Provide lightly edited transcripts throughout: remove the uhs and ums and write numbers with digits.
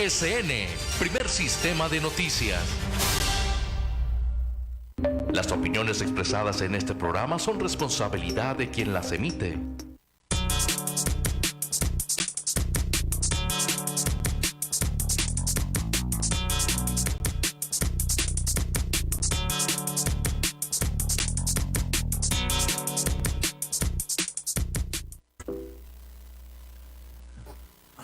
PSN, primer sistema de noticias. Las opiniones expresadas en este programa son responsabilidad de quien las emite.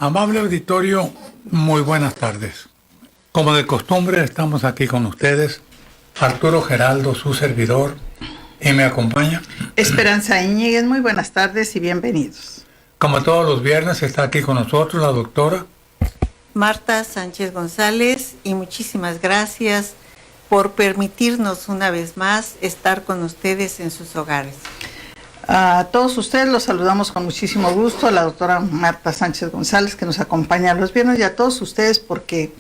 Amable auditorio, muy buenas tardes. Como de costumbre, estamos aquí con ustedes, Arturo Geraldo, su servidor, y me acompaña Esperanza Íñiguez. Muy buenas tardes y bienvenidos. Como todos los viernes, está aquí con nosotros la doctora Marta Sánchez González, y muchísimas gracias por permitirnos una vez más estar con ustedes en sus hogares. A todos ustedes los saludamos con muchísimo gusto, a la doctora Marta Sánchez González, que nos acompaña los viernes, y a todos ustedes porque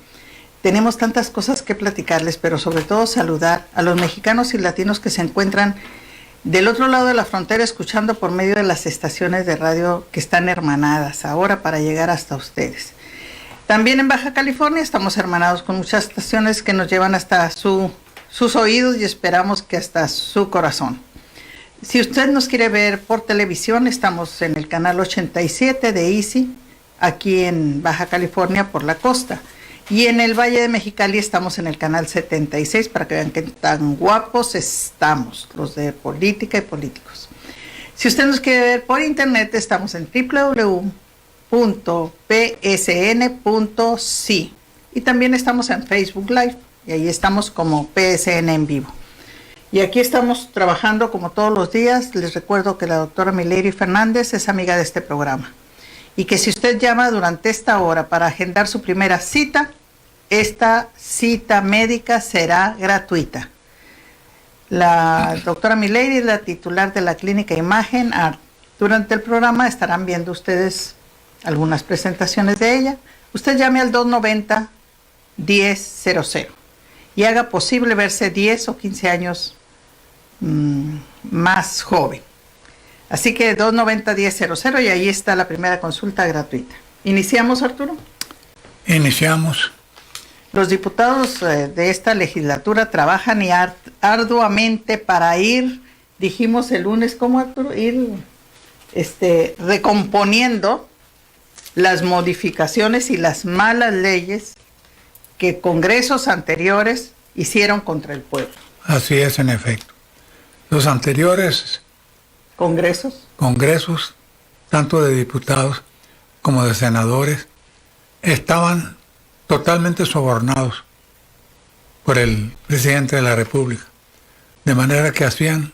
tenemos tantas cosas que platicarles, pero sobre todo saludar a los mexicanos y latinos que se encuentran del otro lado de la frontera escuchando por medio de las estaciones de radio que están hermanadas ahora para llegar hasta ustedes. También en Baja California estamos hermanados con muchas estaciones que nos llevan hasta sus oídos y esperamos que hasta su corazón. Si usted nos quiere ver por televisión, estamos en el canal 87 de Easy, aquí en Baja California por la costa. Y en el Valle de Mexicali estamos en el canal 76 para que vean qué tan guapos estamos, los de política y políticos. Si usted nos quiere ver por internet, estamos en www.psn.si. Y también estamos en Facebook Live, y ahí estamos como PSN en vivo. Y aquí estamos trabajando como todos los días. Les recuerdo que la doctora Milady Fernández es amiga de este programa. Y que si usted llama durante esta hora para agendar su primera cita, esta cita médica será gratuita. La doctora Milady es la titular de la clínica Imagen Art. Durante el programa estarán viendo ustedes algunas presentaciones de ella. Usted llame al 290-1000 y haga posible verse 10 o 15 años más joven. Así que 290-1000 y ahí está la primera consulta gratuita. ¿Iniciamos, Arturo? Iniciamos. Los diputados de esta legislatura trabajan y arduamente para ir, dijimos el lunes, ¿cómo, Arturo? Ir recomponiendo las modificaciones y las malas leyes que congresos anteriores hicieron contra el pueblo. Así es, en efecto. Los anteriores ¿Congresos? tanto de diputados como de senadores, estaban totalmente sobornados por el presidente de la República, de manera que hacían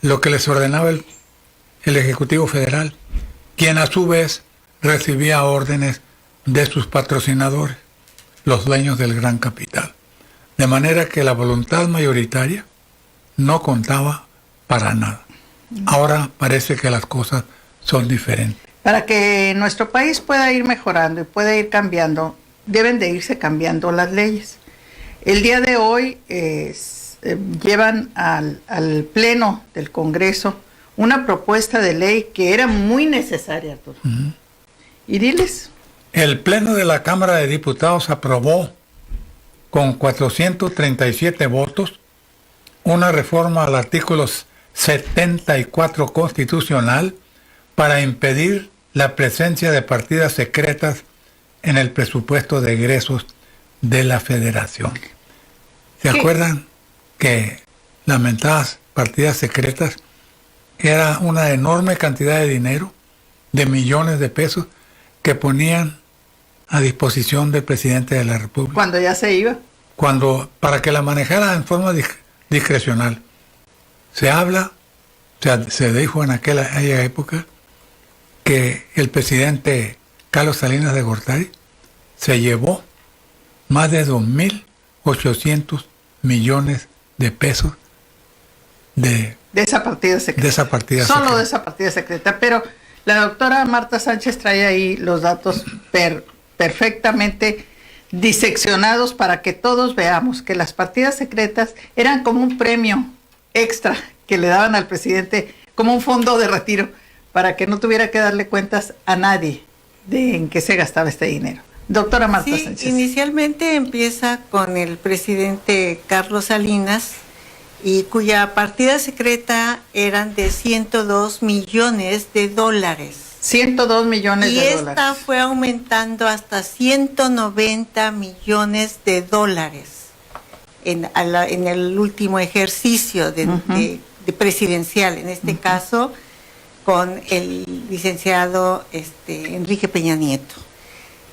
lo que les ordenaba el Ejecutivo Federal, quien a su vez recibía órdenes de sus patrocinadores, los dueños del gran capital, de manera que la voluntad mayoritaria no contaba para nada. Ahora parece que las cosas son diferentes. Para que nuestro país pueda ir mejorando y pueda ir cambiando, deben de irse cambiando las leyes. El día de hoy llevan al Pleno del Congreso una propuesta de ley que era muy necesaria, Arturo. Uh-huh. Y diles. El Pleno de la Cámara de Diputados aprobó con 437 votos una reforma al artículo 74 constitucional para impedir la presencia de partidas secretas en el presupuesto de egresos de la Federación. ¿Se acuerdan que las mentadas partidas secretas era una enorme cantidad de dinero, de millones de pesos, que ponían a disposición del presidente de la República? Cuando ya se iba. Para que la manejara en forma discrecional. Se dijo en aquella época que el presidente Carlos Salinas de Gortari se llevó más de 2.800 millones de pesos de esa partida secreta. Solo de esa partida secreta. Pero la doctora Marta Sánchez trae ahí los datos perfectamente diseccionados para que todos veamos que las partidas secretas eran como un premio extra que le daban al presidente, como un fondo de retiro, para que no tuviera que darle cuentas a nadie de en qué se gastaba este dinero. Doctora Marta Sí, Sánchez. inicialmente empieza con el presidente Carlos Salinas, y cuya partida secreta eran de 102 millones de dólares. 102 millones Y de esta dólares. fue aumentando hasta 190 millones de dólares en el último ejercicio de presidencial, en este caso con el licenciado Enrique Peña Nieto.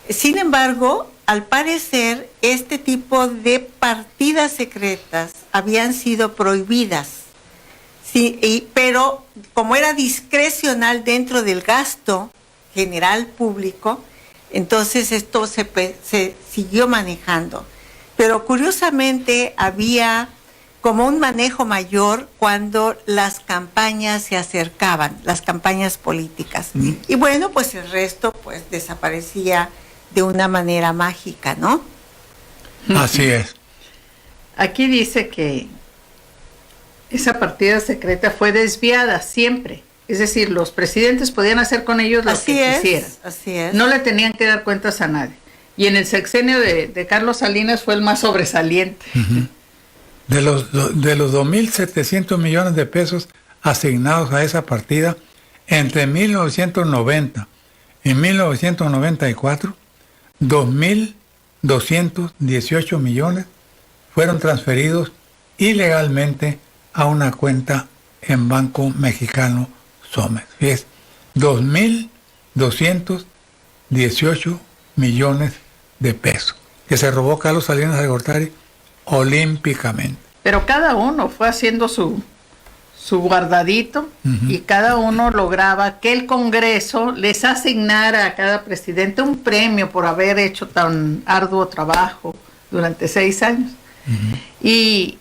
Sin embargo, al parecer, este tipo de partidas secretas habían sido prohibidas. Sí, pero como era discrecional dentro del gasto general público, entonces esto se siguió manejando. Pero curiosamente había como un manejo mayor cuando las campañas se acercaban, las campañas políticas. Y bueno, pues el resto pues desaparecía de una manera mágica, ¿no? Así es. Aquí dice que esa partida secreta fue desviada siempre. Es decir, los presidentes podían hacer con ellos lo que quisieran. Así es. No le tenían que dar cuentas a nadie. Y en el sexenio de Carlos Salinas fue el más sobresaliente. De los 2.700 millones de pesos asignados a esa partida, entre 1990 y 1994, 2.218 millones fueron transferidos ilegalmente a una cuenta en Banco Mexicano Somex. Es 2.218 millones de pesos que se robó Carlos Salinas de Gortari olímpicamente. Pero cada uno fue haciendo su guardadito y cada uno lograba que el Congreso les asignara a cada presidente un premio por haber hecho tan arduo trabajo durante 6 años. Y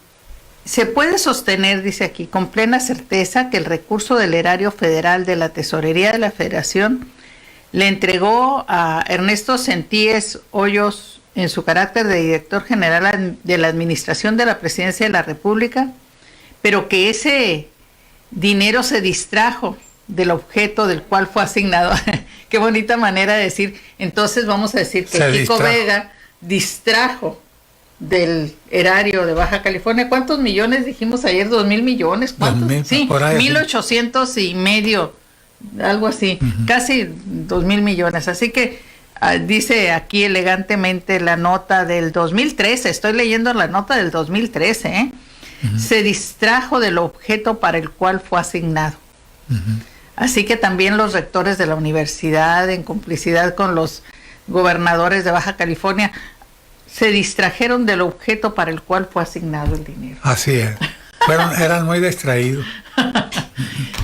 se puede sostener, dice aquí, con plena certeza que el recurso del erario federal de la Tesorería de la Federación le entregó a Ernesto Sentíes Hoyos, en su carácter de director general de la Administración de la Presidencia de la República, pero que ese dinero se distrajo del objeto del cual fue asignado. Qué bonita manera de decir. Entonces vamos a decir que Kiko Vega distrajo del erario de Baja California. ¿Cuántos millones dijimos ayer? 2,000 millones. ¿Cuántos? 2,000, sí, por ahí, 1,800 y medio, algo así, casi 2,000 millones. Así que dice aquí elegantemente la nota del 2013, estoy leyendo la nota del 2013, ¿eh? Se distrajo del objeto para el cual fue asignado. Así que también los rectores de la universidad, en complicidad con los gobernadores de Baja California, se distrajeron del objeto para el cual fue asignado el dinero. Así es. Eran muy distraídos.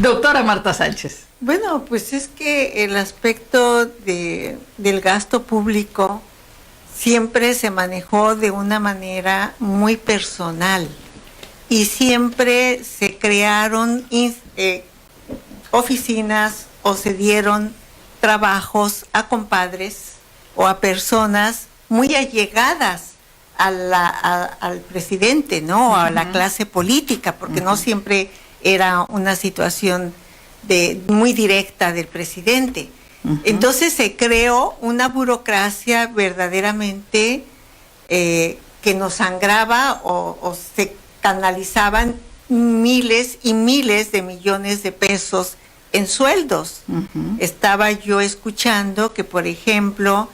Doctora Marta Sánchez. Bueno, pues es que el aspecto del gasto público siempre se manejó de una manera muy personal y siempre se crearon oficinas o se dieron trabajos a compadres o a personas muy allegadas al presidente, ¿no? A la clase política, porque no siempre era una situación muy directa del presidente. Entonces se creó una burocracia verdaderamente que nos sangraba o se canalizaban miles y miles de millones de pesos en sueldos. Estaba yo escuchando que, por ejemplo,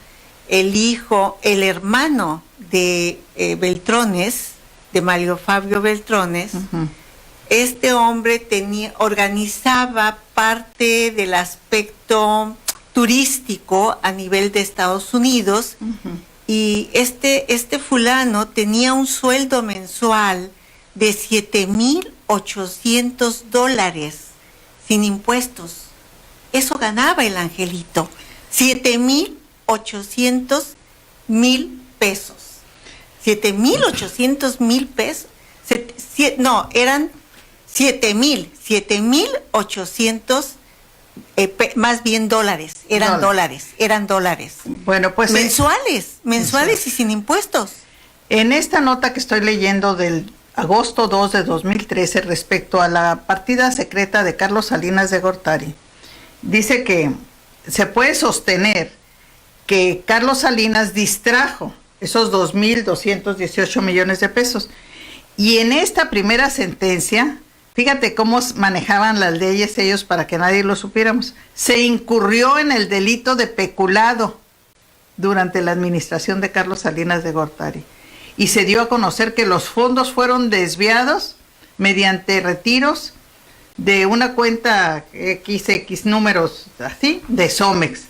el hermano de Beltrones, de Mario Fabio Beltrones, este hombre organizaba parte del aspecto turístico a nivel de Estados Unidos, y este fulano tenía un sueldo mensual de $7,800 sin impuestos. Eso ganaba el angelito, 7,800,000 pesos. 7,800,000 pesos. No, eran 7,800, más bien dólares. Eran dólares. Bueno, pues mensuales y sin impuestos. En esta nota que estoy leyendo del agosto 2 de 2013 respecto a la partida secreta de Carlos Salinas de Gortari, dice que se puede sostener que Carlos Salinas distrajo esos 2.218 millones de pesos. Y en esta primera sentencia, fíjate cómo manejaban las leyes ellos para que nadie lo supiéramos, se incurrió en el delito de peculado durante la administración de Carlos Salinas de Gortari. Y se dio a conocer que los fondos fueron desviados mediante retiros de una cuenta XX números así, de Somex,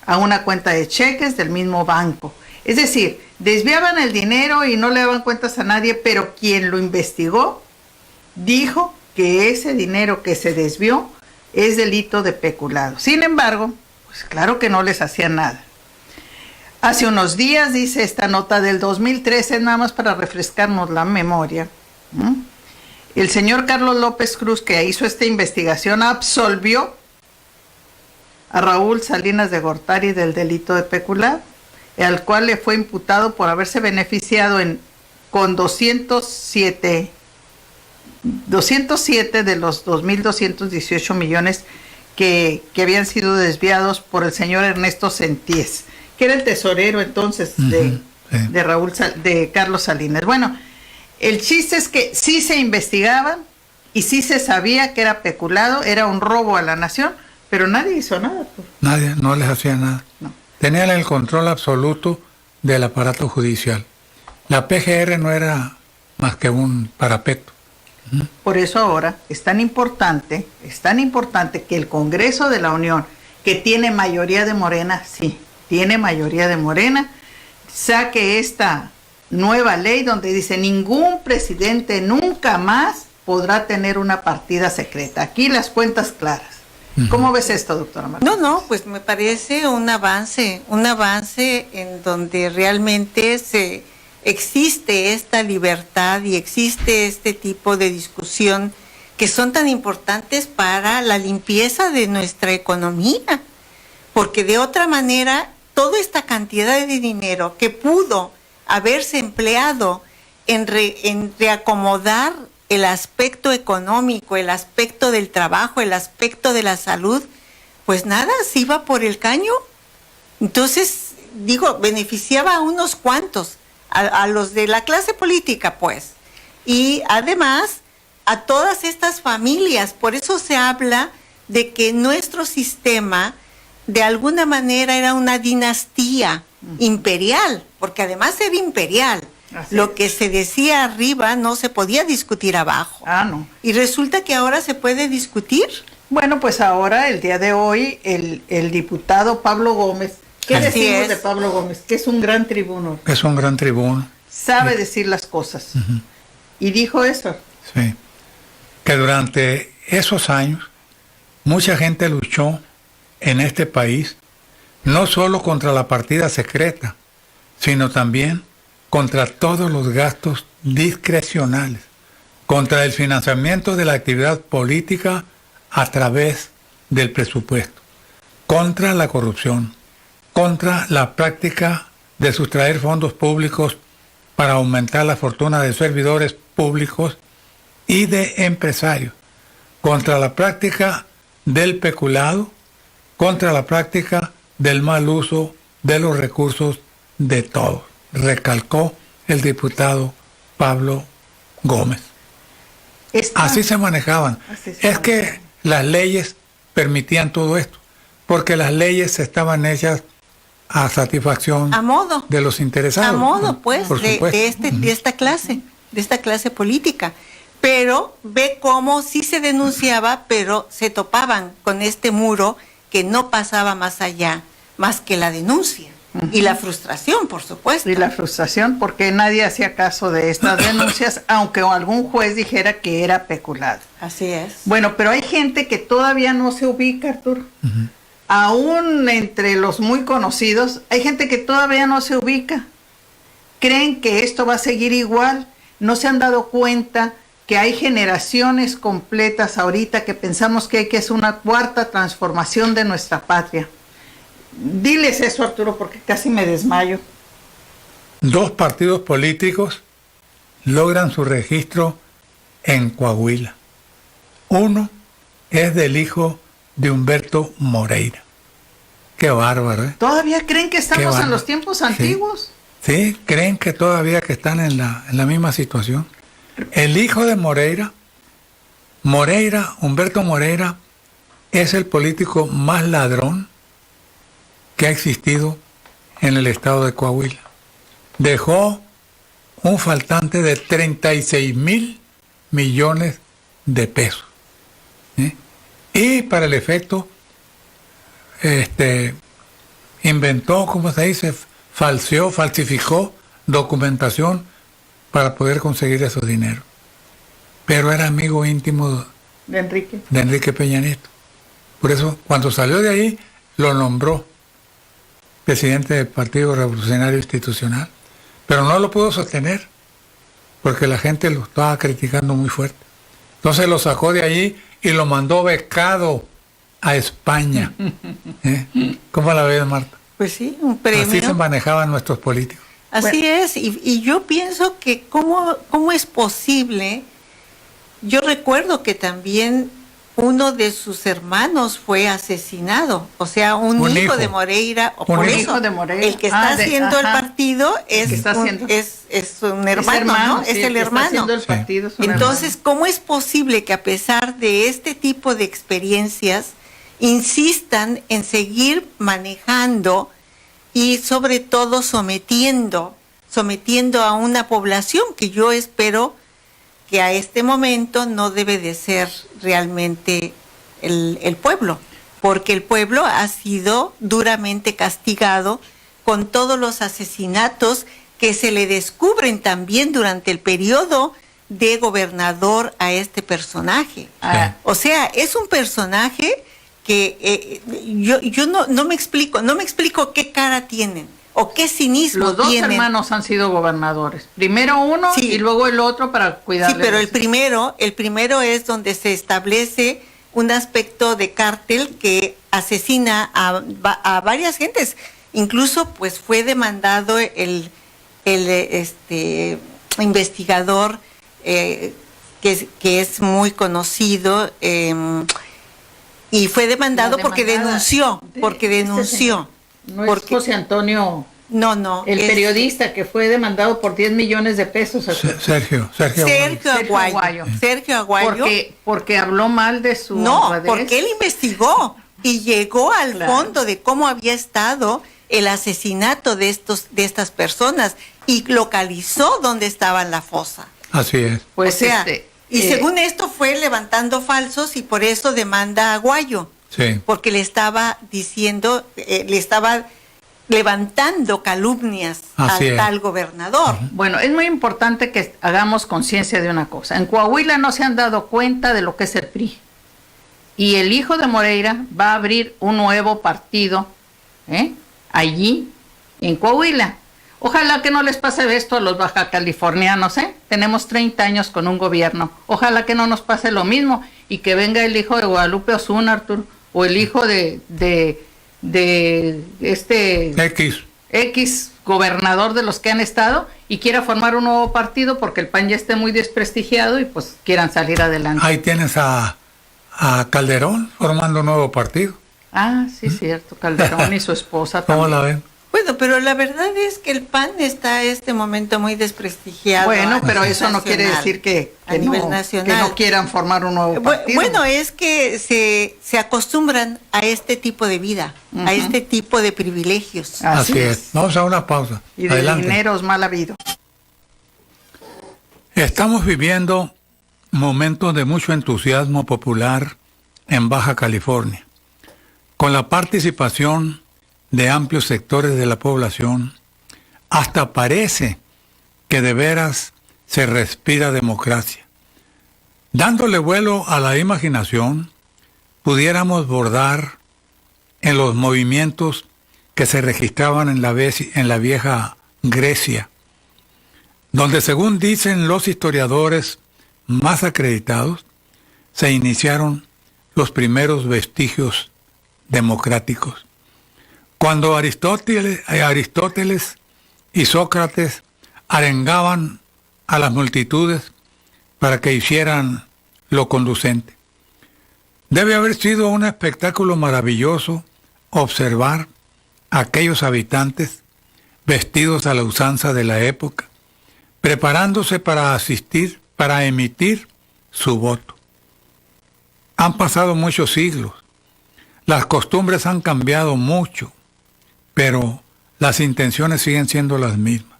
a una cuenta de cheques del mismo banco. Es decir, desviaban el dinero y no le daban cuentas a nadie, pero quien lo investigó dijo que ese dinero que se desvió es delito de peculado. Sin embargo, pues claro que no les hacían nada. Hace unos días, dice esta nota del 2013, nada más para refrescarnos la memoria, el señor Carlos López Cruz, que hizo esta investigación, absolvió a Raúl Salinas de Gortari del delito de peculado, al cual le fue imputado por haberse beneficiado con 207 de los 2.218 millones que habían sido desviados por el señor Ernesto Senties, que era el tesorero entonces de Carlos Salinas. Bueno, el chiste es que sí se investigaban y sí se sabía que era peculado, era un robo a la nación, pero nadie hizo nada. Pues. Nadie, no les hacía nada. No. Tenían el control absoluto del aparato judicial. La PGR no era más que un parapeto. Por eso ahora es tan importante que el Congreso de la Unión, que tiene mayoría de Morena, sí, tiene mayoría de Morena, saque esta nueva ley donde dice ningún presidente nunca más podrá tener una partida secreta. Aquí las cuentas claras. ¿Cómo ves esto, doctora Marta? No, pues me parece un avance en donde realmente existe esta libertad y existe este tipo de discusión que son tan importantes para la limpieza de nuestra economía, porque de otra manera toda esta cantidad de dinero que pudo haberse empleado en reacomodar el aspecto económico, el aspecto del trabajo, el aspecto de la salud, pues nada, se iba por el caño. Entonces, beneficiaba a unos cuantos, a los de la clase política, pues. Y además, a todas estas familias. Por eso se habla de que nuestro sistema, de alguna manera, era una dinastía imperial, porque además era imperial. Lo que se decía arriba no se podía discutir abajo. No. Y resulta que ahora se puede discutir. Bueno, pues ahora, el día de hoy, el diputado Pablo Gómez, ¿qué decimos de Pablo Gómez? Que es un gran tribuno. Es un gran tribuno. Sabe decir las cosas. Y dijo eso. Sí. Que durante esos años, mucha gente luchó en este país, no solo contra la partida secreta, sino también contra todos los gastos discrecionales, contra el financiamiento de la actividad política a través del presupuesto, contra la corrupción, contra la práctica de sustraer fondos públicos para aumentar la fortuna de servidores públicos y de empresarios, contra la práctica del peculado, contra la práctica del mal uso de los recursos de todos, recalcó el diputado Pablo Gómez. Así se manejaban. Que las leyes permitían todo esto, porque las leyes estaban hechas a satisfacción a modo de los interesados. A modo, pues, de esta clase política. Pero ve cómo sí se denunciaba, pero se topaban con este muro que no pasaba más allá, más que la denuncia. Y la frustración, por supuesto. Y la frustración porque nadie hacía caso de estas denuncias, aunque algún juez dijera que era peculado. Así es. Bueno, pero hay gente que todavía no se ubica, Arturo. Aún entre los muy conocidos, hay gente que todavía no se ubica. Creen que esto va a seguir igual. No se han dado cuenta que hay generaciones completas ahorita que pensamos que es una cuarta transformación de nuestra patria. Diles eso, Arturo, porque casi me desmayo. 2 partidos políticos logran su registro en Coahuila. Uno es del hijo de Humberto Moreira. Qué bárbaro, ¿eh? ¿Todavía creen que estamos bárbaro. en los tiempos Sí. antiguos? Sí, creen que todavía que están en la misma situación. El hijo de Moreira, Humberto Moreira, es el político más ladrón que ha existido en el estado de Coahuila. Dejó un faltante de 36,000 millones de pesos. ¿Sí? Y para el efecto, inventó, ¿cómo se dice? Falsificó documentación para poder conseguir esos dineros. Pero era amigo íntimo De Enrique. de Enrique Peña Nieto. Por eso, cuando salió de ahí, lo nombró presidente del Partido Revolucionario Institucional. Pero no lo pudo sostener, porque la gente lo estaba criticando muy fuerte. Entonces lo sacó de allí y lo mandó becado a España. ¿Eh? ¿Cómo la ves, Marta? Pues sí, un premio. Así se manejaban nuestros políticos. Así es, y yo pienso que cómo es posible. Yo recuerdo que también uno de sus hermanos fue asesinado, o sea, un hijo de Moreira, o por eso, hijo de Moreira. el que está haciendo el partido es un hermano, ¿no? Sí, es el hermano. Está haciendo el partido, es un Entonces, hermano. ¿cómo es posible que a pesar de este tipo de experiencias insistan en seguir manejando y sobre todo sometiendo a una población que yo espero que a este momento no debe de ser realmente el pueblo, porque el pueblo ha sido duramente castigado con todos los asesinatos que se le descubren también durante el periodo de gobernador a este personaje. O sea, es un personaje que yo no me explico qué cara tienen o qué cinismo Los dos tienen. hermanos han sido gobernadores. Primero uno Sí. y luego el otro para cuidarle. Sí, pero el primero es donde se establece un aspecto de cártel que asesina a varias gentes. Incluso pues fue demandado el investigador que es muy conocido y fue demandado porque denunció. No es José Antonio, No. el periodista que fue demandado por 10 millones de pesos. Sergio Aguayo. Sergio Aguayo. Porque habló mal de su No, honradez. porque él investigó y llegó al fondo de cómo había estado el asesinato de estas personas y localizó dónde estaba en la fosa. Así es. Pues o sea, según esto fue levantando falsos y por eso demanda a Aguayo. Sí. Porque le estaba diciendo, le estaba levantando calumnias al tal gobernador. Bueno, es muy importante que hagamos conciencia de una cosa. En Coahuila no se han dado cuenta de lo que es el PRI. Y el hijo de Moreira va a abrir un nuevo partido allí, en Coahuila. Ojalá que no les pase esto a los baja californianos, Tenemos 30 años con un gobierno. Ojalá que no nos pase lo mismo y que venga el hijo de Guadalupe Osuna, Arturo, o el hijo de X gobernador de los que han estado y quiera formar un nuevo partido porque el PAN ya esté muy desprestigiado y pues quieran salir adelante. Ahí tienes a Calderón formando un nuevo partido. Ah, sí, cierto, Calderón y su esposa también. ¿Cómo la ven? Bueno, pero la verdad es que el PAN está en este momento muy desprestigiado. Bueno, pero eso no quiere decir que a nivel nacional. Que no quieran formar un nuevo partido. Bueno, es que se acostumbran a este tipo de vida, a este tipo de privilegios. Así es. Vamos a una pausa. Y de Adelante. dineros mal habido. Estamos viviendo momentos de mucho entusiasmo popular en Baja California, con la participación de amplios sectores de la población. Hasta parece que de veras se respira democracia. Dándole vuelo a la imaginación, pudiéramos bordar en los movimientos que se registraban en la vieja Grecia, donde, según dicen los historiadores más acreditados, se iniciaron los primeros vestigios democráticos. Cuando Aristóteles y Sócrates arengaban a las multitudes para que hicieran lo conducente. Debe haber sido un espectáculo maravilloso observar a aquellos habitantes vestidos a la usanza de la época, preparándose para emitir su voto. Han pasado muchos siglos, las costumbres han cambiado mucho, pero las intenciones siguen siendo las mismas,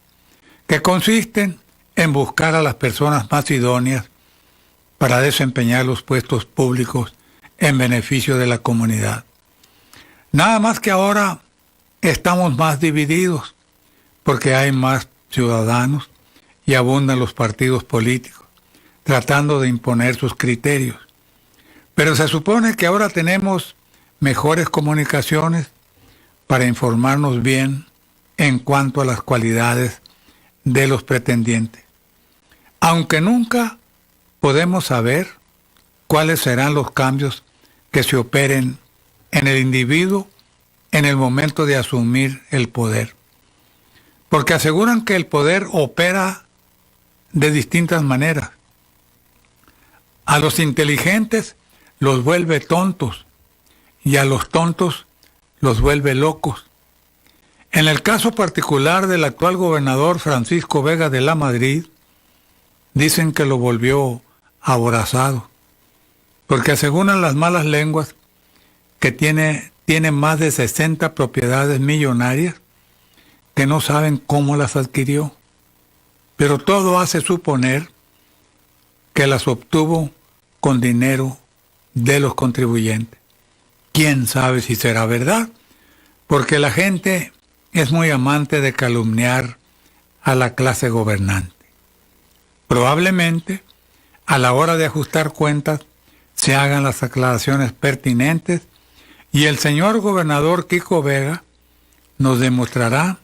que consisten en buscar a las personas más idóneas para desempeñar los puestos públicos en beneficio de la comunidad. Nada más que ahora estamos más divididos porque hay más ciudadanos y abundan los partidos políticos tratando de imponer sus criterios. Pero se supone que ahora tenemos mejores comunicaciones para informarnos bien en cuanto a las cualidades de los pretendientes. Aunque nunca podemos saber cuáles serán los cambios que se operen en el individuo en el momento de asumir el poder. Porque aseguran que el poder opera de distintas maneras. A los inteligentes los vuelve tontos y a los tontos los vuelve locos. En el caso particular del actual gobernador Francisco Vega de la Madrid, dicen que lo volvió aborazado, porque aseguran las malas lenguas que tiene más de 60 propiedades millonarias que no saben cómo las adquirió, pero todo hace suponer que las obtuvo con dinero de los contribuyentes. ¿Quién sabe si será verdad? Porque la gente es muy amante de calumniar a la clase gobernante. Probablemente, a la hora de ajustar cuentas, se hagan las aclaraciones pertinentes y el señor gobernador Kiko Vega nos demostrará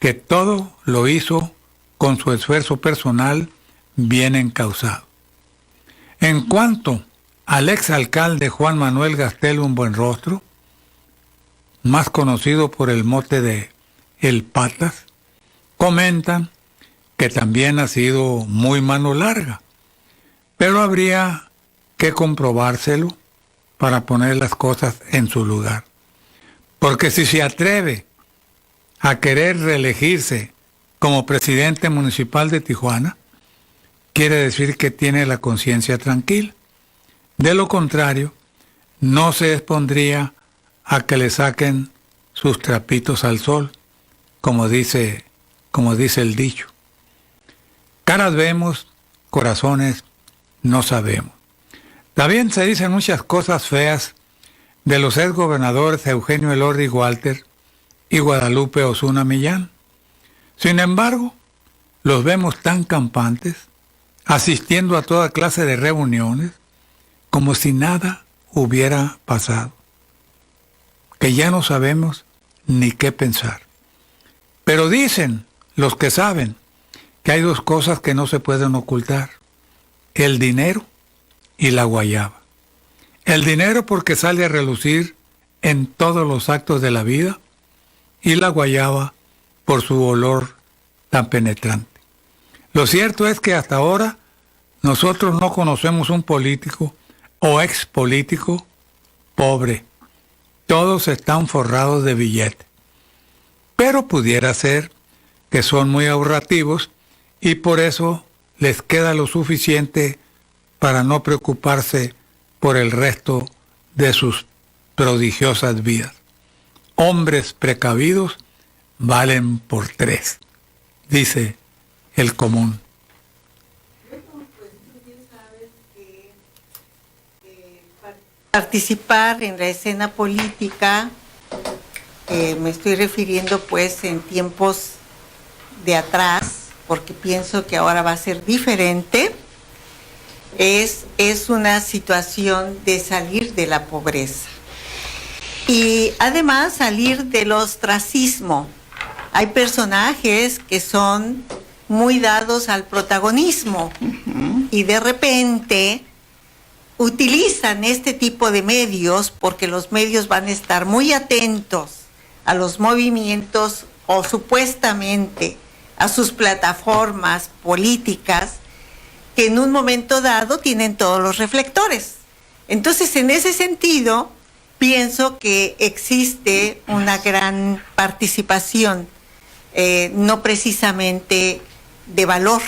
que todo lo hizo con su esfuerzo personal bien encausado. En cuanto al exalcalde Juan Manuel Gastelum Buenrostro, más conocido por el mote de El Patas, comentan que también ha sido muy mano larga, pero habría que comprobárselo para poner las cosas en su lugar. Porque si se atreve a querer reelegirse como presidente municipal de Tijuana, quiere decir que tiene la conciencia tranquila. De lo contrario, no se expondría a que le saquen sus trapitos al sol, como dice el dicho. Caras vemos, corazones no sabemos. También se dicen muchas cosas feas de los exgobernadores Eugenio Elordi Walter y Guadalupe Osuna Millán. Sin embargo, los vemos tan campantes, asistiendo a toda clase de reuniones, como si nada hubiera pasado, que ya no sabemos ni qué pensar. Pero dicen los que saben que hay dos cosas que no se pueden ocultar: el dinero y la guayaba. El dinero porque sale a relucir en todos los actos de la vida, y la guayaba por su olor tan penetrante. Lo cierto es que hasta ahora nosotros no conocemos un político o expolítico pobre. Todos están forrados de billetes. Pero pudiera ser que son muy ahorrativos y por eso les queda lo suficiente para no preocuparse por el resto de sus prodigiosas vidas. Hombres precavidos valen por 3, dice el común. Participar en la escena política, me estoy refiriendo pues en tiempos de atrás, porque pienso que ahora va a ser diferente, es una situación de salir de la pobreza y además salir del ostracismo. Hay personajes que son muy dados al protagonismo y de repente utilizan este tipo de medios porque los medios van a estar muy atentos a los movimientos o supuestamente a sus plataformas políticas que en un momento dado tienen todos los reflectores. Entonces, en ese sentido, pienso que existe una gran participación, no precisamente de valor,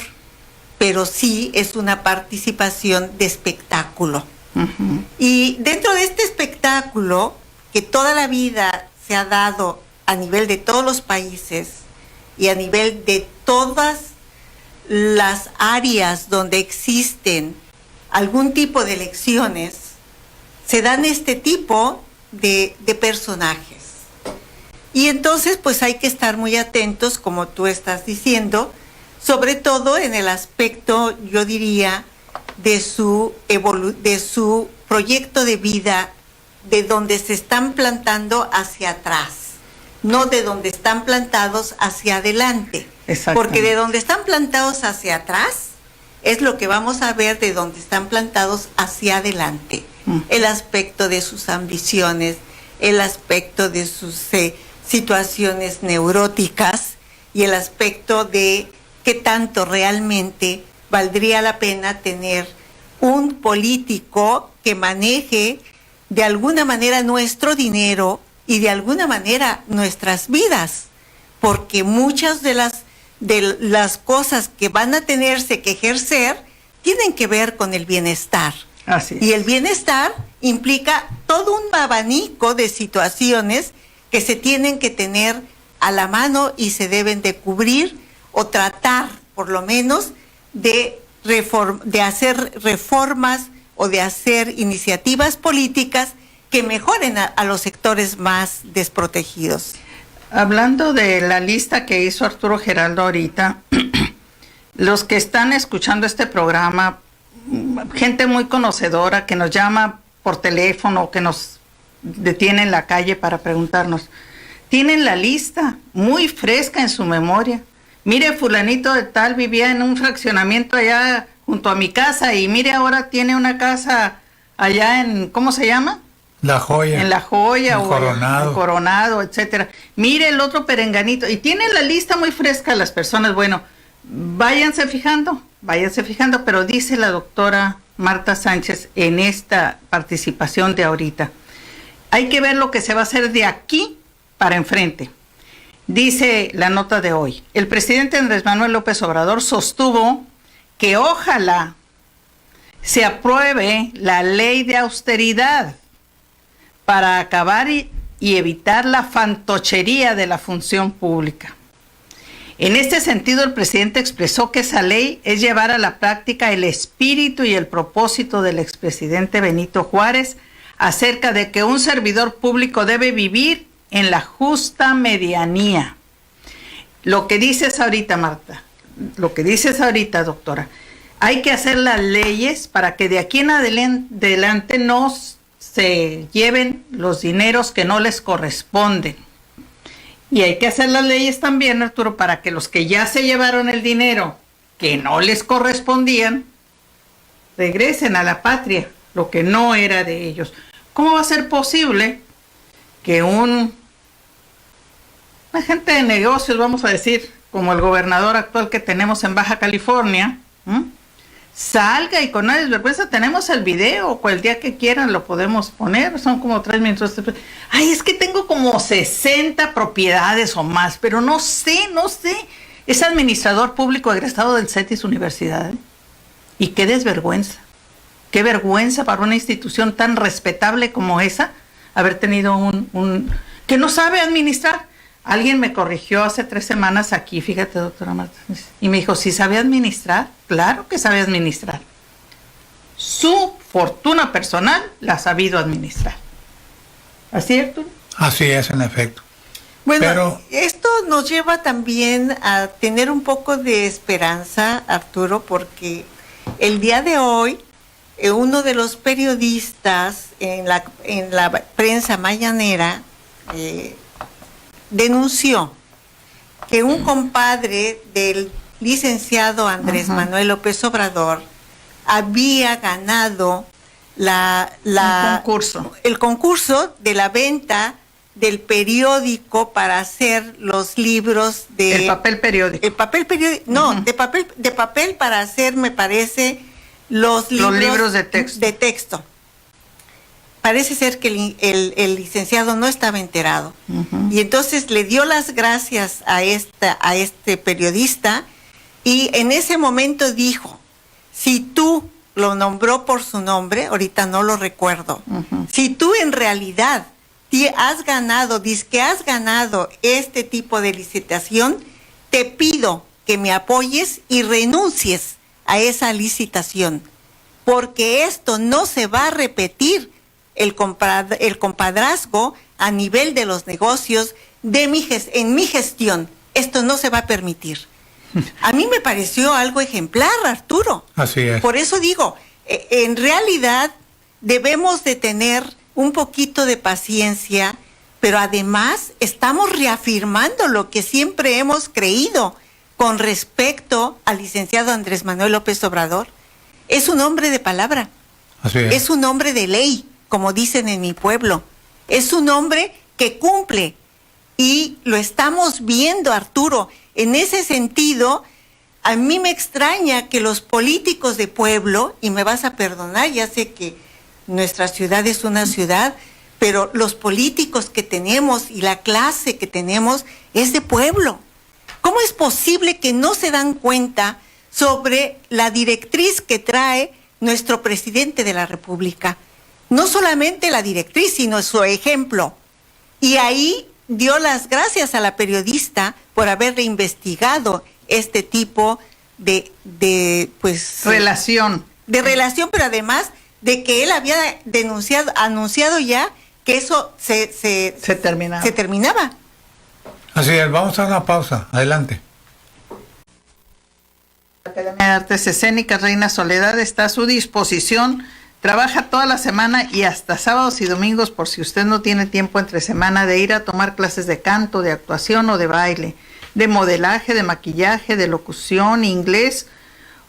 pero sí es una participación de espectáculo. Uh-huh. Y dentro de este espectáculo, que toda la vida se ha dado a nivel de todos los países y a nivel de todas las áreas donde existen algún tipo de elecciones, se dan este tipo de personajes. Y entonces pues hay que estar muy atentos, como tú estás diciendo, sobre todo en el aspecto, yo diría, de su proyecto de vida, de donde se están plantando hacia atrás, no de donde están plantados hacia adelante. Porque de donde están plantados hacia atrás es lo que vamos a ver de donde están plantados hacia adelante. El aspecto de sus ambiciones, el aspecto de sus situaciones neuróticas y el aspecto de qué tanto realmente valdría la pena tener un político que maneje de alguna manera nuestro dinero y de alguna manera nuestras vidas, porque muchas de las cosas que van a tenerse que ejercer tienen que ver con el bienestar. Así es. Y el bienestar implica todo un abanico de situaciones que se tienen que tener a la mano y se deben de cubrir o tratar, por lo menos, de hacer reformas o de hacer iniciativas políticas que mejoren a los sectores más desprotegidos. Hablando de la lista que hizo Arturo Geraldo ahorita, los que están escuchando este programa, gente muy conocedora que nos llama por teléfono, que nos detiene en la calle para preguntarnos, tienen la lista muy fresca en su memoria. Mire, fulanito de tal vivía en un fraccionamiento allá junto a mi casa y mire, ahora tiene una casa allá en, ¿cómo se llama? La Joya. En La Joya en o Coronado. En Coronado, etcétera. Mire el otro perenganito. Y tienen la lista muy fresca las personas. Bueno, váyanse fijando, pero dice la doctora Marta Sánchez en esta participación de ahorita, hay que ver lo que se va a hacer de aquí para enfrente. Dice la nota de hoy, el presidente Andrés Manuel López Obrador sostuvo que ojalá se apruebe la ley de austeridad para acabar y evitar la fantochería de la función pública. En este sentido, el presidente expresó que esa ley es llevar a la práctica el espíritu y el propósito del expresidente Benito Juárez acerca de que un servidor público debe vivir en la justa medianía. Lo que dices ahorita, Marta, lo que dices ahorita, doctora, hay que hacer las leyes para que de aquí en adelante no se lleven los dineros que no les corresponden. Y hay que hacer las leyes también, Arturo, para que los que ya se llevaron el dinero que no les correspondían, regresen a la patria, lo que no era de ellos. ¿Cómo va a ser posible que un agente de negocios, vamos a decir, como el gobernador actual que tenemos en Baja California, salga y con una desvergüenza? Tenemos el video, o el día que quieran lo podemos poner, son como 3 minutos. Ay, es que tengo como 60 propiedades o más, pero no sé, es administrador público egresado del CETIS Universidad, ¿eh? Y qué desvergüenza, qué vergüenza para una institución tan respetable como esa, haber tenido un que no sabe administrar. Alguien me corrigió hace 3 semanas aquí, fíjate, doctora Marta, y me dijo, ¿sí sabe administrar? Claro que sabe administrar. Su fortuna personal la ha sabido administrar. ¿Así es, Arturo? Así es, en efecto. Bueno, pero esto nos lleva también a tener un poco de esperanza, Arturo, porque el día de hoy, uno de los periodistas en la prensa mañanera denunció que un compadre del licenciado Andrés Manuel López Obrador había ganado el concurso de la venta del periódico para hacer los libros de... El papel periódico. El papel periódico, no, de papel para hacer, me parece, los libros de texto. parece ser que el licenciado no estaba enterado. Y entonces le dio las gracias a este periodista, y en ese momento dijo, si tú lo nombró por su nombre, ahorita no lo recuerdo, si tú en realidad has ganado este tipo de licitación, te pido que me apoyes y renuncies a esa licitación, porque esto no se va a repetir, el compadrazgo a nivel de los negocios en mi gestión. Esto no se va a permitir. A mí me pareció algo ejemplar, Arturo. Así es. Por eso digo, en realidad debemos de tener un poquito de paciencia, pero además estamos reafirmando lo que siempre hemos creído con respecto al licenciado Andrés Manuel López Obrador. Es un hombre de palabra. Así es. Es un hombre de ley, como dicen en mi pueblo. Es un hombre que cumple. Y lo estamos viendo, Arturo. En ese sentido, a mí me extraña que los políticos de pueblo, y me vas a perdonar, ya sé que nuestra ciudad es una ciudad, pero los políticos que tenemos y la clase que tenemos es de pueblo. ¿Cómo es posible que no se dan cuenta sobre la directriz que trae nuestro presidente de la República? No solamente la directriz, sino su ejemplo. Y ahí dio las gracias a la periodista por haberle investigado este tipo de relación. De relación, pero además de que él había anunciado ya que eso se terminaba. Así es, vamos a una pausa. Adelante. La Academia de Artes Escénicas Reina Soledad está a su disposición. Trabaja toda la semana y hasta sábados y domingos, por si usted no tiene tiempo entre semana de ir a tomar clases de canto, de actuación o de baile, de modelaje, de maquillaje, de locución, inglés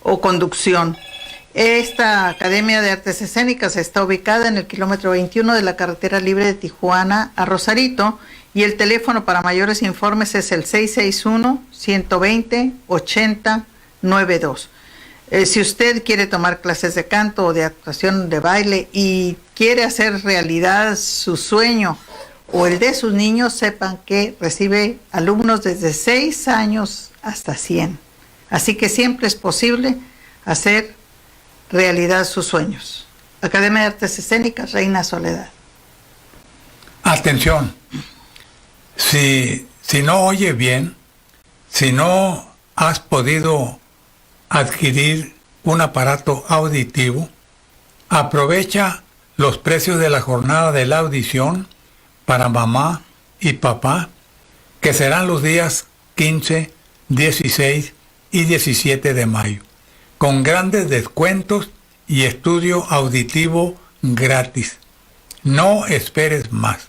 o conducción. Esta Academia de Artes Escénicas está ubicada en el kilómetro 21 de la carretera libre de Tijuana a Rosarito, y el teléfono para mayores informes es el 661-120-8092. Si usted quiere tomar clases de canto o de actuación, de baile, y quiere hacer realidad su sueño o el de sus niños, sepan que recibe alumnos desde 6 años hasta 100. Así que siempre es posible hacer realidad sus sueños. Academia de Artes Escénicas Reina Soledad. Atención. Si no oye bien, si no has podido adquirir un aparato auditivo, aprovecha los precios de la jornada de la audición para mamá y papá, que serán los días 15, 16 y 17 de mayo, con grandes descuentos y estudio auditivo gratis. No esperes más.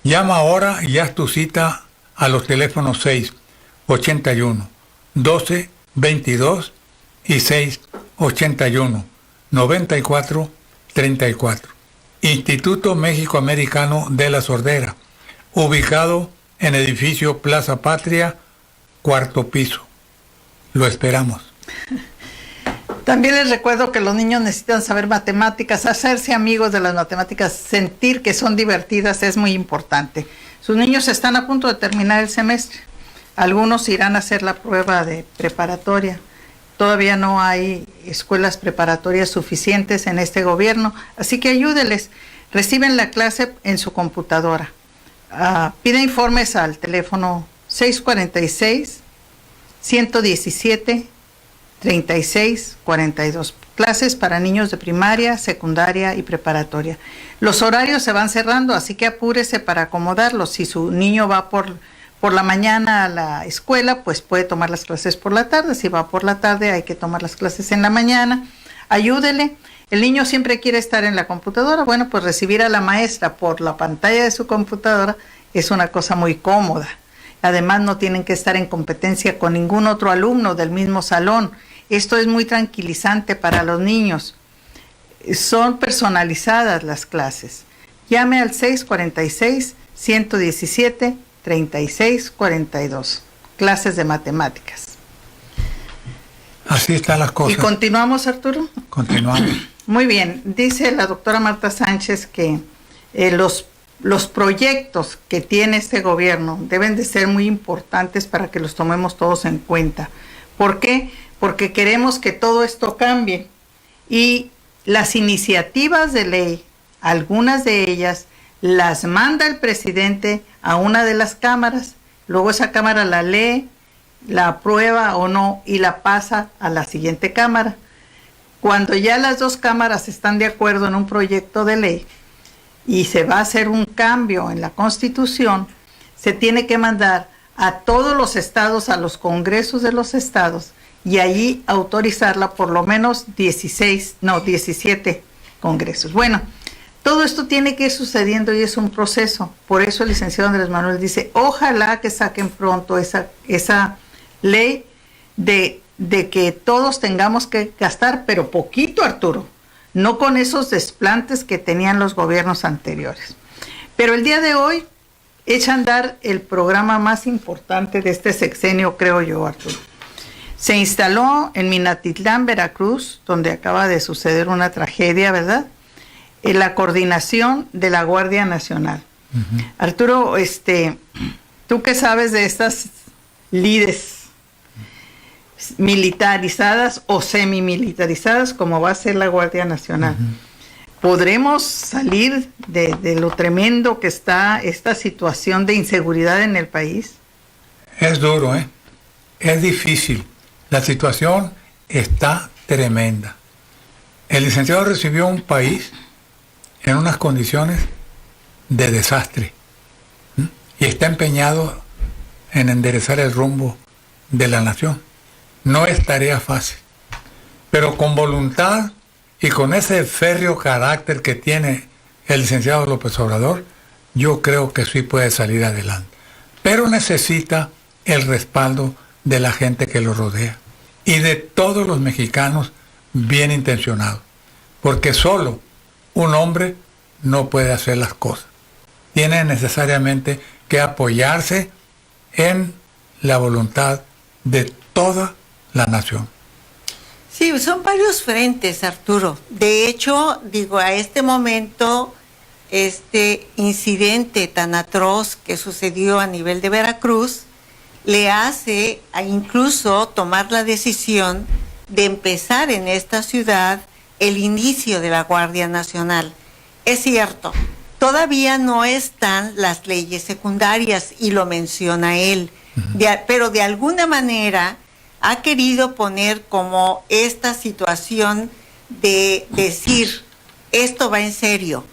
Llama ahora y haz tu cita a los teléfonos 681 12 22 y 681 94 34. Instituto México-Americano de la Sordera, ubicado en edificio Plaza Patria, 4º piso. Lo esperamos. También les recuerdo que los niños necesitan saber matemáticas, hacerse amigos de las matemáticas, sentir que son divertidas es muy importante. Sus niños están a punto de terminar el semestre. Algunos irán a hacer la prueba de preparatoria. Todavía no hay escuelas preparatorias suficientes en este gobierno, así que ayúdeles. Reciben la clase en su computadora. Pide informes al teléfono 646-117-3642. Clases para niños de primaria, secundaria y preparatoria. Los horarios se van cerrando, así que apúrese para acomodarlos. Si su niño va por la mañana a la escuela, pues puede tomar las clases por la tarde. Si va por la tarde, hay que tomar las clases en la mañana. Ayúdele. El niño siempre quiere estar en la computadora. Bueno, pues recibir a la maestra por la pantalla de su computadora es una cosa muy cómoda. Además, no tienen que estar en competencia con ningún otro alumno del mismo salón. Esto es muy tranquilizante para los niños. Son personalizadas las clases. Llame al 646-117-3642. Clases de matemáticas. Así están las cosas. ¿Y continuamos, Arturo? Continuamos. Muy bien, dice la doctora Marta Sánchez que los proyectos que tiene este gobierno deben de ser muy importantes para que los tomemos todos en cuenta. ¿Por qué? Porque queremos que todo esto cambie y las iniciativas de ley, algunas de ellas, las manda el presidente a una de las cámaras, luego esa cámara la lee, la aprueba o no y la pasa a la siguiente cámara. Cuando ya las dos cámaras están de acuerdo en un proyecto de ley y se va a hacer un cambio en la Constitución, se tiene que mandar a todos los estados, a los congresos de los estados, y allí autorizarla por lo menos 17 congresos. Bueno, todo esto tiene que ir sucediendo y es un proceso. Por eso el licenciado Andrés Manuel dice, ojalá que saquen pronto esa ley de que todos tengamos que gastar, pero poquito, Arturo, no con esos desplantes que tenían los gobiernos anteriores. Pero el día de hoy echa a andar el programa más importante de este sexenio, creo yo, Arturo. Se instaló en Minatitlán, Veracruz, donde acaba de suceder una tragedia, ¿verdad? En la coordinación de la Guardia Nacional. Uh-huh. Arturo, ¿tú qué sabes de estas lides militarizadas o semimilitarizadas como va a ser la Guardia Nacional? Uh-huh. ¿Podremos salir de lo tremendo que está esta situación de inseguridad en el país? Es duro, ¿eh? Es difícil. La situación está tremenda. El licenciado recibió un país en unas condiciones de desastre, ¿sí? Y está empeñado en enderezar el rumbo de la nación. No es tarea fácil, pero con voluntad y con ese férreo carácter que tiene el licenciado López Obrador, yo creo que sí puede salir adelante. Pero necesita el respaldo de la gente que lo rodea y de todos los mexicanos bien intencionados, porque solo un hombre no puede hacer las cosas. Tiene necesariamente que apoyarse en la voluntad de toda la nación. Sí, son varios frentes, Arturo. De hecho, a este momento, este incidente tan atroz que sucedió a nivel de Veracruz le hace a incluso tomar la decisión de empezar en esta ciudad el inicio de la Guardia Nacional. Es cierto, todavía no están las leyes secundarias y lo menciona él, pero de alguna manera ha querido poner como esta situación de decir, esto va en serio,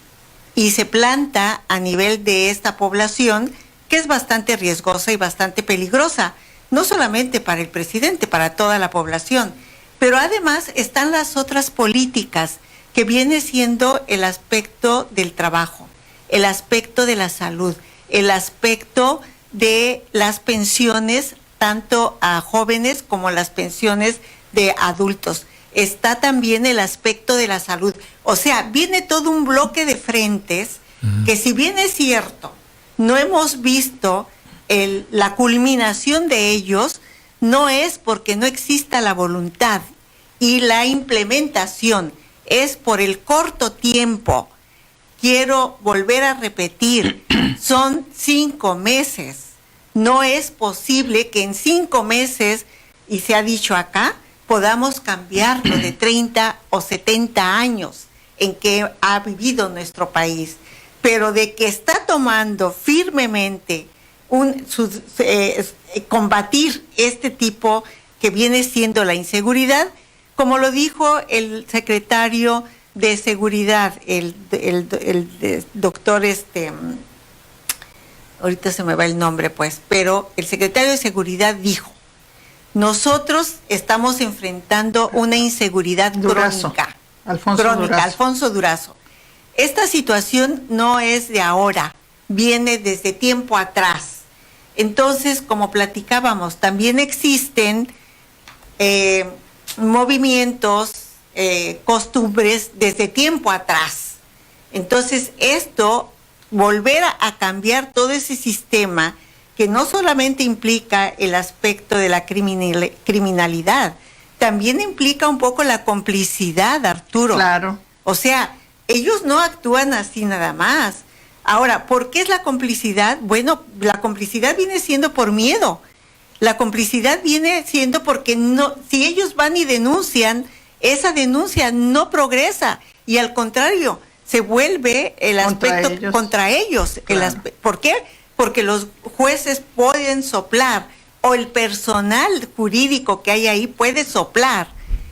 y se planta a nivel de esta población que es bastante riesgosa y bastante peligrosa, no solamente para el presidente, para toda la población, pero además están las otras políticas que viene siendo el aspecto del trabajo, el aspecto de la salud, el aspecto de las pensiones, tanto a jóvenes como las pensiones de adultos. Está también el aspecto de la salud. O sea, viene todo un bloque de frentes que, si bien es cierto, no hemos visto la culminación de ellos, no es porque no exista la voluntad y la implementación, es por el corto tiempo. Quiero volver a repetir, son 5 meses. No es posible que en 5 meses, y se ha dicho acá, podamos cambiar lo de 30 o 70 años en que ha vivido nuestro país. Pero de que está tomando firmemente combatir este tipo que viene siendo la inseguridad, como lo dijo el secretario de Seguridad, el doctor, ahorita se me va el nombre pues, pero el secretario de Seguridad dijo, nosotros estamos enfrentando una inseguridad crónica. Alfonso Durazo. Esta situación no es de ahora, viene desde tiempo atrás. Entonces, como platicábamos, también existen movimientos, costumbres desde tiempo atrás. Entonces, volver a cambiar todo ese sistema, que no solamente implica el aspecto de la criminalidad, también implica un poco la complicidad, Arturo. Claro. O sea, ellos no actúan así nada más. Ahora, ¿por qué es la complicidad? Bueno, la complicidad viene siendo por miedo. La complicidad viene siendo porque no, si ellos van y denuncian, esa denuncia no progresa y al contrario, se vuelve el aspecto contra ellos. Claro. ¿Por qué? Porque los jueces pueden soplar o el personal jurídico que hay ahí puede soplar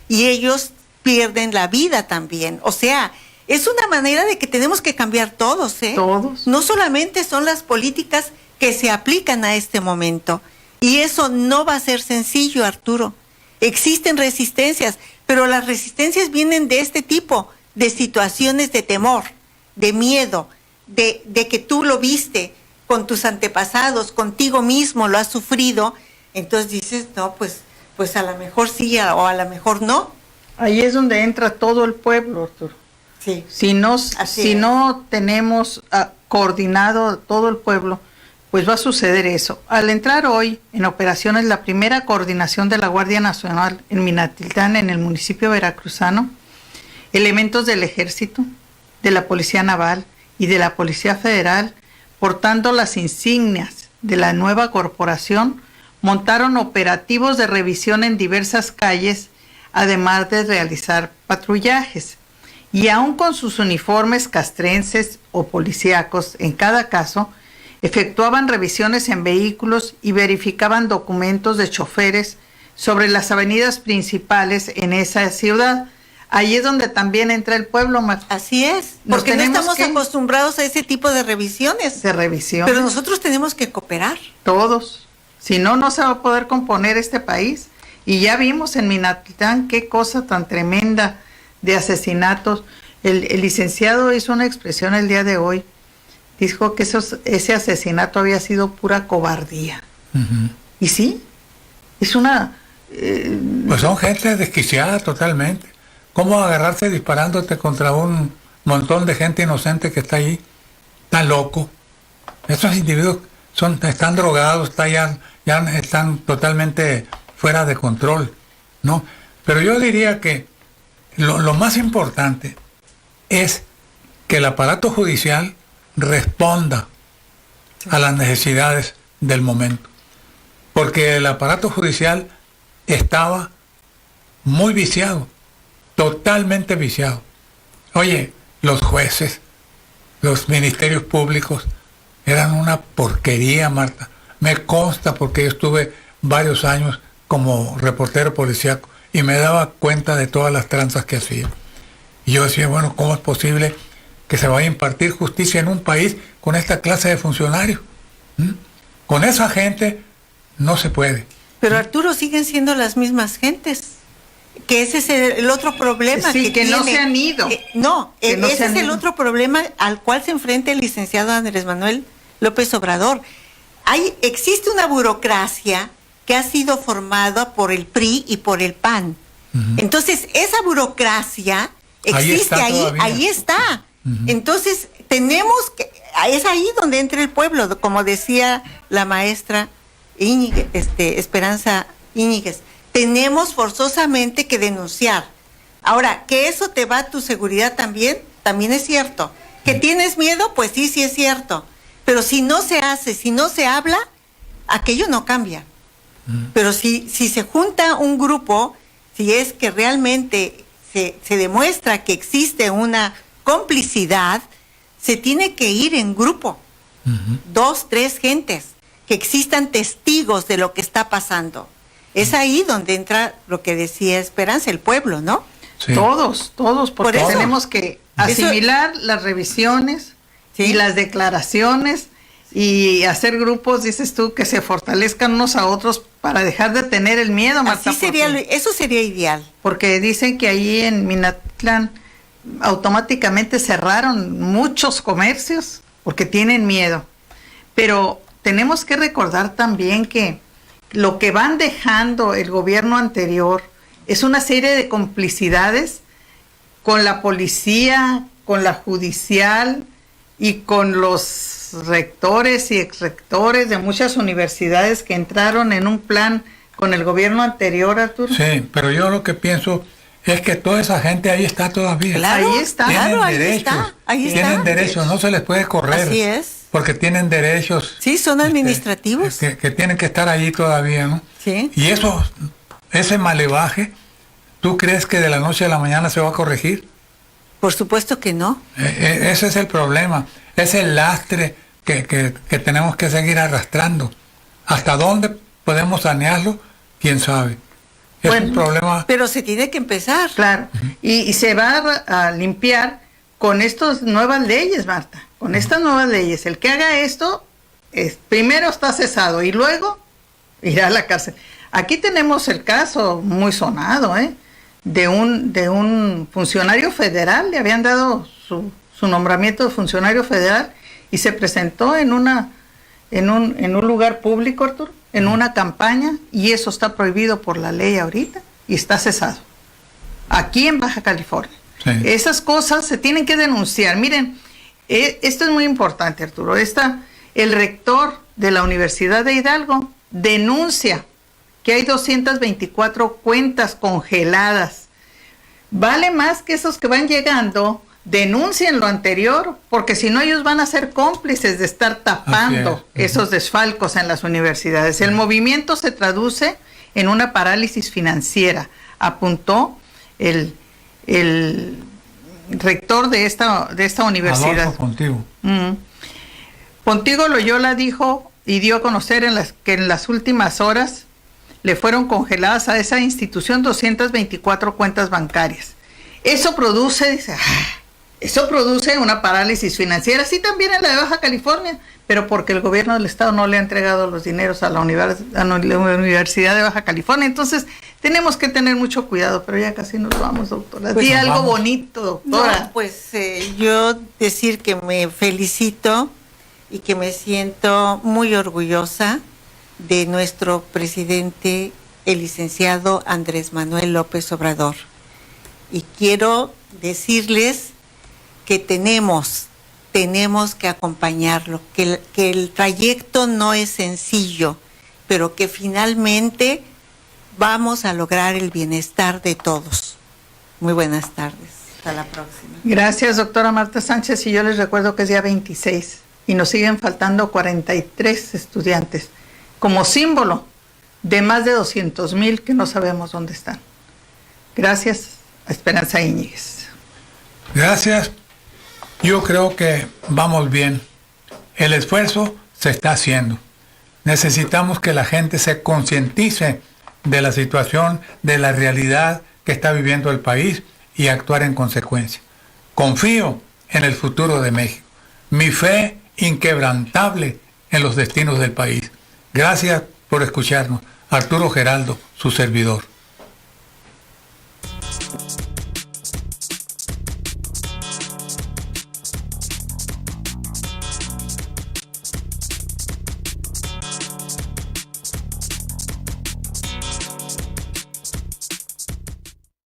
y ellos pierden la vida también. O sea, es una manera de que tenemos que cambiar todos, ¿eh? Todos. No solamente son las políticas que se aplican a este momento. Y eso no va a ser sencillo, Arturo. Existen resistencias, pero las resistencias vienen de este tipo, de situaciones de temor, de miedo, de que tú lo viste con tus antepasados, contigo mismo lo has sufrido. Entonces dices, no, pues a lo mejor sí o a lo mejor no. Ahí es donde entra todo el pueblo, Arturo. Sí. Si no tenemos coordinado todo el pueblo, pues va a suceder eso. Al entrar hoy en operaciones la primera coordinación de la Guardia Nacional en Minatitlán, en el municipio veracruzano, elementos del Ejército, de la Policía Naval y de la Policía Federal, portando las insignias de la nueva corporación, montaron operativos de revisión en diversas calles, además de realizar patrullajes. Y aún con sus uniformes castrenses o policíacos, en cada caso, efectuaban revisiones en vehículos y verificaban documentos de choferes sobre las avenidas principales en esa ciudad. Ahí es donde también entra el pueblo, Marta. Así es, porque no estamos acostumbrados a ese tipo de revisiones. De revisiones. Pero nosotros tenemos que cooperar. Todos. Si no, no se va a poder componer este país. Y ya vimos en Minatitlán qué cosa tan tremenda de asesinatos. El licenciado hizo una expresión el día de hoy. Dijo que ese asesinato había sido pura cobardía. Uh-huh. Y sí, es una... Pues son gente desquiciada totalmente. ¿Cómo agarrarse disparándote contra un montón de gente inocente que está ahí? Tan loco. Esos individuos están drogados, ya están totalmente fuera de control, ¿no? Pero yo diría que lo más importante es que el aparato judicial responda a las necesidades del momento. Porque el aparato judicial estaba muy viciado, totalmente viciado. Oye, los jueces, los ministerios públicos eran una porquería, Marta. Me consta porque yo estuve varios años como reportero policíaco y me daba cuenta de todas las tranzas que hacía. Y yo decía, bueno, ¿cómo es posible que se vaya a impartir justicia en un país con esta clase de funcionarios? Con esa gente no se puede. Pero Arturo, siguen siendo las mismas gentes. Que ese es el otro problema. Sí, que no se han ido. Ese es el otro problema al cual se enfrenta el licenciado Andrés Manuel López Obrador. Existe una burocracia que ha sido formada por el PRI y por el PAN. Uh-huh. Entonces, esa burocracia existe ahí está. Uh-huh. Entonces, es ahí donde entra el pueblo, como decía la maestra Íñiguez, Esperanza Íñiguez. Tenemos forzosamente que denunciar. Ahora, que eso te va a tu seguridad también es cierto. ¿Que tienes miedo? Pues sí es cierto. Pero si no se hace, si no se habla, aquello no cambia. Pero si se junta un grupo, si es que realmente se demuestra que existe una complicidad, se tiene que ir en grupo. 2, 3 gentes, que existan testigos de lo que está pasando. Es ahí donde entra lo que decía Esperanza, el pueblo, ¿no? Sí. Todos, porque tenemos que asimilar las revisiones, ¿sí?, y las declaraciones y hacer grupos, dices tú, que se fortalezcan unos a otros para dejar de tener el miedo, Marta. Eso sería ideal. Porque dicen que ahí en Minatitlán automáticamente cerraron muchos comercios porque tienen miedo. Pero tenemos que recordar también que lo que van dejando el gobierno anterior es una serie de complicidades con la policía, con la judicial y con los rectores y exrectores de muchas universidades que entraron en un plan con el gobierno anterior, Arturo. Sí, pero yo lo que pienso es que toda esa gente ahí está todavía. Claro, Ahí está. Tienen claro, ahí derechos, está, ahí tienen está. derechos, no se les puede correr. Así es. Porque tienen derechos. Sí, son administrativos. Que tienen que estar allí todavía, ¿no? Sí. Y ese malevaje, ¿tú crees que de la noche a la mañana se va a corregir? Por supuesto que no. Ese es el problema, es el lastre que tenemos que seguir arrastrando. ¿Hasta dónde podemos sanearlo? ¿Quién sabe? Es Bueno, un problema. Pero se tiene que empezar. Claro, y se va a limpiar con estas nuevas leyes, Marta, con estas nuevas leyes. El que haga esto, primero está cesado y luego irá a la cárcel. Aquí tenemos el caso muy sonado, de un funcionario federal, le habían dado su nombramiento de funcionario federal y se presentó en un lugar público, Arturo, en una campaña, y eso está prohibido por la ley ahorita y está cesado. Aquí en Baja California. Sí. Esas cosas se tienen que denunciar. Miren, esto es muy importante, Arturo. El rector de la Universidad de Hidalgo denuncia que hay 224 cuentas congeladas. Vale más que esos que van llegando denuncien lo anterior, porque si no ellos van a ser cómplices de estar tapando esos desfalcos en las universidades. El movimiento se traduce en una parálisis financiera, apuntó el rector de esta universidad. Adolfo Pontigo. Pontigo Loyola dijo y dio a conocer que en las últimas horas le fueron congeladas a esa institución 224 cuentas bancarias. Eso produce una parálisis financiera, sí, también en la de Baja California, pero porque el gobierno del estado no le ha entregado los dineros a la Universidad de Baja California. Entonces tenemos que tener mucho cuidado, pero ya casi nos vamos, doctora. Pues Di nos algo vamos. bonito, doctora. No, pues yo decir que me felicito y que me siento muy orgullosa de nuestro presidente, el licenciado Andrés Manuel López Obrador. Y quiero decirles que tenemos que acompañarlo, que el trayecto no es sencillo, pero que finalmente vamos a lograr el bienestar de todos. Muy buenas tardes. Hasta la próxima. Gracias, doctora Marta Sánchez, y yo les recuerdo que es día 26 y nos siguen faltando 43 estudiantes como símbolo de más de 200,000 que no sabemos dónde están. Gracias a Esperanza Íñiguez. Gracias. Yo creo que vamos bien. El esfuerzo se está haciendo. Necesitamos que la gente se concientice de la situación, de la realidad que está viviendo el país y actuar en consecuencia. Confío en el futuro de México. Mi fe inquebrantable en los destinos del país. Gracias por escucharnos. Arturo Geraldo, su servidor.